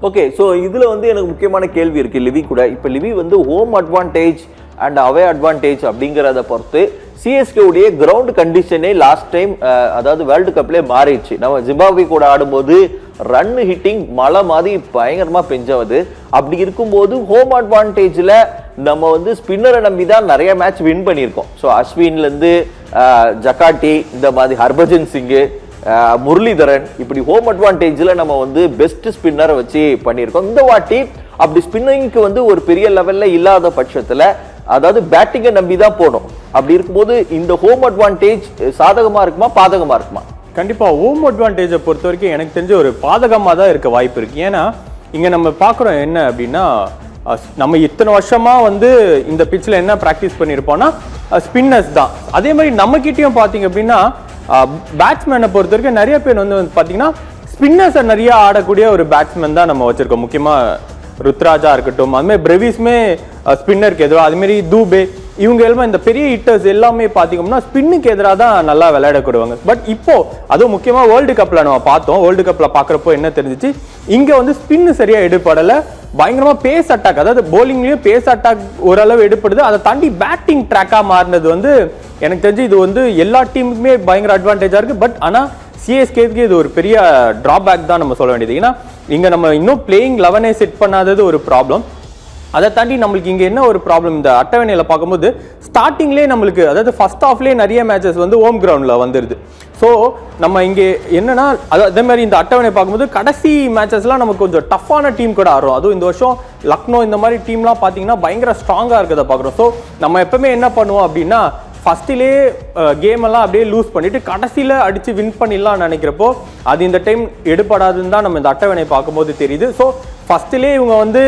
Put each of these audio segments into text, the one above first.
Okay, so இதுல வந்து எனக்கு முக்கியமான கேள்வி இருக்கு லிவி கூட. இப்போ லிவி வந்து home advantage and away advantage அப்படிங்கிறத பொறுத்து சிஎஸ்கே உடைய கிரவுண்ட் கண்டிஷனே லாஸ்ட் டைம் அதாவது வேர்ல்டு கப்லேயே மாறிடுச்சு. நம்ம ஜிம்பாப்வே கூட ஆடும்போது ரன் ஹிட்டிங் மழை மாதிரி பயங்கரமா பெஞ்சவது. அப்படி இருக்கும்போது ஹோம் அட்வான்டேஜ்ல நம்ம வந்து ஸ்பின்னரை நம்பி தான் நிறைய மேட்ச் வின் பண்ணியிருக்கோம். ஸோ அஸ்வின்லேருந்து ஜக்காட்டி, இந்த மாதிரி ஹர்பஜன் சிங்கு, முரளிதரன், இப்படி ஹோம் அட்வான்டேஜ்ல நம்ம வந்து பெஸ்ட் ஸ்பின்னரை வச்சு பண்ணியிருக்கோம். இந்த வாட்டி அப்படி ஸ்பின்னிங்க்கு வந்து ஒரு பெரிய லெவல்ல இல்லாத பட்சத்துல அதாவது பேட்டிங்கை நம்பி தான் போனோம். அப்படி இருக்கும்போது இந்த ஹோம் அட்வான்டேஜ் சாதகமா இருக்குமா பாதகமா இருக்குமா? கண்டிப்பா ஹோம் அட்வான்டேஜை பொறுத்த வரைக்கும் எனக்கு தெரிஞ்ச ஒரு பாதகமாக தான் இருக்க வாய்ப்பு இருக்கு. ஏன்னா இங்க நம்ம பார்க்குறோம் என்ன அப்படின்னா, நம்ம இத்தனை வருஷமா வந்து இந்த பிச்சில் என்ன ப்ராக்டிஸ் பண்ணியிருப்போம்னா ஸ்பின்னர்ஸ் தான். அதே மாதிரி நம்ம கிட்டேயும் பார்த்தீங்க அப்படின்னா பேட்ஸ்மேனை பொறுத்த வரைக்கும் நிறைய பேர் வந்து பார்த்தீங்கன்னா ஸ்பின்னர்ஸை நிறைய ஆடக்கூடிய ஒரு பேட்ஸ்மேன் தான் நம்ம வச்சிருக்கோம். முக்கியமாக ருத்ராஜா இருக்கட்டும், அதுமாதிரி பிரவிஸ்மே ஸ்பின்னருக்கு எதிராக, அதுமாரி தூபே, இவங்க எல்லாம் இந்த பெரிய ஹிட்டர்ஸ் எல்லாமே பார்த்தீங்கன்னா ஸ்பின்னுக்கு எதிராக தான் நல்லா விளையாடக்கூடுவாங்க. பட் இப்போ அதுவும் முக்கியமாக வேர்ல்டு கப்பில் நம்ம பார்த்தோம். வேர்ல்டு கப்பில் பார்க்குறப்போ என்ன தெரிஞ்சிச்சு, இங்கே வந்து ஸ்பின்னு சரியாக எடுப்படலை. பயங்கரமாக பேஸ் அட்டாக், அதாவது போலிங்லேயும் பேஸ் அட்டாக் ஓரளவு எடுப்படுது. அதை தாண்டி பேட்டிங் ட்ராக்காக மாறினது வந்து எனக்கு தெரிஞ்சு இது வந்து எல்லா டீமுக்குமே பயங்கர அட்வான்டேஜாக இருக்குது. பட் ஆனால் சிஎஸ்கேக்கு இது ஒரு பெரிய டிராபேக் தான் நம்ம சொல்ல வேண்டியது. ஏன்னா இங்கே நம்ம இன்னும் பிளேயிங் 11 செட் பண்ணாதது ஒரு ப்ராப்ளம். அதை தாண்டி நம்மளுக்கு இங்கே என்ன ஒரு ப்ராப்ளம், இந்த அட்டவணையில் பார்க்கும்போது ஸ்டார்டிங்லேயே நம்மளுக்கு அதாவது ஃபர்ஸ்ட் ஹாஃப்லேயே நிறைய மேட்சஸ் வந்து ஹோம் கிரவுண்டில் வந்துடுது. ஸோ நம்ம இங்கே என்னன்னா அதே மாதிரி இந்த அட்டவணை பார்க்கும்போது கடைசி மேட்சஸ்லாம் நமக்கு கொஞ்சம் டஃப்பான டீம் கூட ஆடுறோம். அதுவும் இந்த வருஷம் லக்னோ இந்த மாதிரி டீம்லாம் பார்த்தீங்கன்னா பயங்கர ஸ்ட்ராங்காக இருக்கிறத பார்க்குறோம். ஸோ நம்ம எப்பவுமே என்ன பண்ணுவோம் அப்படின்னா ஃபர்ஸ்ட்லேயே கேம் எல்லாம் அப்படியே லூஸ் பண்ணிட்டு கடைசியில் அடித்து வின் பண்ணிடலாம் நினைக்கிறப்போ அது இந்த டைம் எடுபடாதுன்னு தான் நம்ம இந்த அட்டவணை பார்க்கும்போது தெரியுது. ஸோ ஃபர்ஸ்ட்லேயே இவங்க வந்து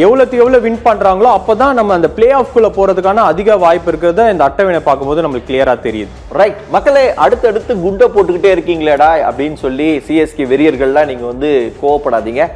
எவ்வளோக்கு எவ்வளோ வின் பண்ணுறாங்களோ அப்போ தான் நம்ம அந்த பிளே ஆஃப்குள்ளே போகிறதுக்கான அதிக வாய்ப்பு இருக்கிறத இந்த அட்டவணை பார்க்கும்போது நம்மளுக்கு கிளியராக தெரியுது. ரைட் மக்களே, அடுத்தடுத்து குண்டை போட்டுக்கிட்டே இருக்கீங்களேடா அப்படின்னு சொல்லி சிஎஸ்கே வெறியர்கள்லாம் நீங்கள் வந்து கோவப்படாதீங்க.